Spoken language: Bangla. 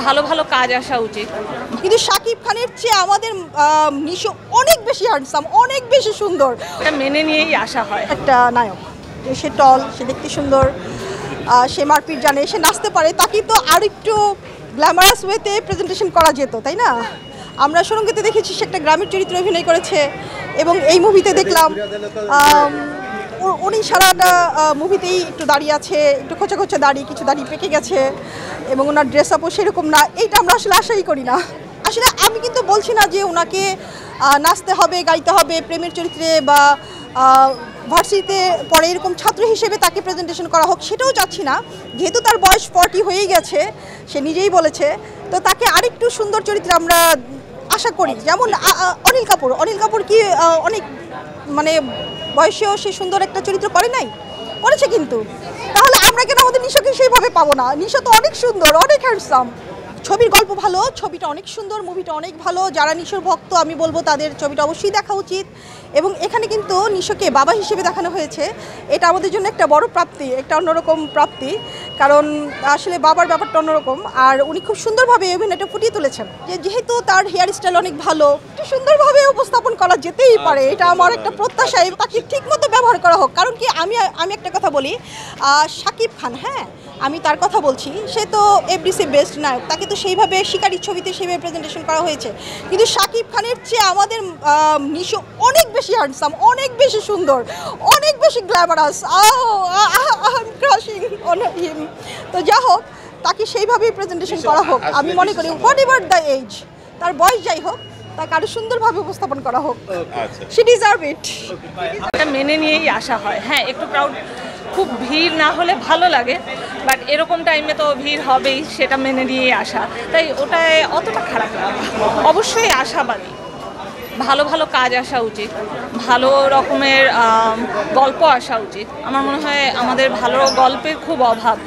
ভালো ভালো কাজ আসা উচিত। কিন্তু শাকিব খানের চেয়ে আমাদের নিশো অনেক বেশি হ্যান্ডসাম, অনেক বেশি সুন্দর। এটা মেনে নিয়েই আসা হয়। একটা নায়ক, সে টল, সে দেখতে সুন্দর, সে মারপিট জানে, সে নাচতে পারে, তাকে তো আর একটু গ্ল্যামারাস ওয়েতে প্রেজেন্টেশন করা যেত, তাই না? আমরা সুরঙ্গিতে দেখেছি সে একটা গ্রামের চরিত্রে অভিনয় করেছে, এবং এই মুভিতে দেখলাম উনি সারাটা মুভিতেই একটু দাঁড়িয়ে আছে, একটু খোঁচা খোঁচা দাড়ি, কিছু দাড়ি পেকে গেছে, এবং ওনার ড্রেস আপও সেরকম না। এইটা আমরা আসলে আশাই করি না। আসলে আমি কিন্তু বলছি না যে ওনাকে নাচতে হবে, গাইতে হবে প্রেমের চরিত্রে, বা ভার্সিটিতে পরে এরকম ছাত্র হিসেবে তাকে প্রেজেন্টেশন করা হোক, সেটাও চাচ্ছি না। যেহেতু তার বয়স 40 হয়েই গেছে, সে নিজেই বলেছে, তো তাকে আরেকটু সুন্দর চরিত্রে আমরা আশা করি। যেমন অনিল কাপুর কি অনেক মানে বয়সেও সে সুন্দর একটা চরিত্র করে নাই? করেছে কিন্তু। তাহলে আমরা কেন আমাদের নিশোকে সেইভাবে পাবো না? নিশো তো অনেক সুন্দর, অনেক হ্যান্ডসাম। ছবির গল্প ভালো, ছবিটা অনেক সুন্দর, মুভিটা অনেক ভালো। যারা নিশোর ভক্ত আমি বলবো তাদের ছবিটা অবশ্যই দেখা উচিত। এবং এখানে কিন্তু নিশোকে বাবা হিসেবে দেখানো হয়েছে, এটা আমাদের জন্য একটা বড় প্রাপ্তি, একটা অন্যরকম প্রাপ্তি। কারণ আসলে বাবার ব্যাপারটা অন্যরকম, আর উনি খুব সুন্দরভাবে অভিনয়টা ফুটিয়ে তুলেছেন। যেহেতু তার হেয়ার স্টাইল অনেক ভালো, একটু সুন্দরভাবে উপস্থাপন করা যেতেই পারে, এটা আমার একটা প্রত্যাশা। তাকে ঠিকমতো ব্যবহার করা হোক। কারণ কি, আমি একটা কথা বলি, শাকিব খান, হ্যাঁ আমি তার কথা বলছি, সে তো এফডিসি বেস্ট নায়ক, তাকে তো সেইভাবে শিকারির ছবিতে সেইভাবে প্রেজেন্টেশন করা হয়েছে। কিন্তু শাকিব খানের চেয়ে আমাদের নিশো অনেক বেশি হ্যান্ডসাম, অনেক বেশি সুন্দর, অনেক বেশি গ্ল্যামারাস। Crushing on him. তো যা হোক, তাকে সেইভাবেই প্রেজেন্টেশন করা হোক। আমি মনে করি হোয়াট এভার দ্য এজ, তার বয়স যাই হোক, তাকে আরো সুন্দরভাবে উপস্থাপন করা হোক। শি ডিজার্ভ ইট। এটা মেনে নিয়েই আসা হয়। হ্যাঁ, একটু ক্রাউড, খুব ভিড় না হলে ভালো লাগে, বাট এরকম টাইমে তো ভিড় হবেই, সেটা মেনে নিয়েই আসা, তাই ওটায় অতটা খারাপ লাগে। অবশ্যই আশাবাদী, ভালো ভালো কাজ আসা উচিত, ভালো রকমের গল্প আসা উচিত। আমার মনে হয় আমাদের ভালো গল্পের খুব অভাব।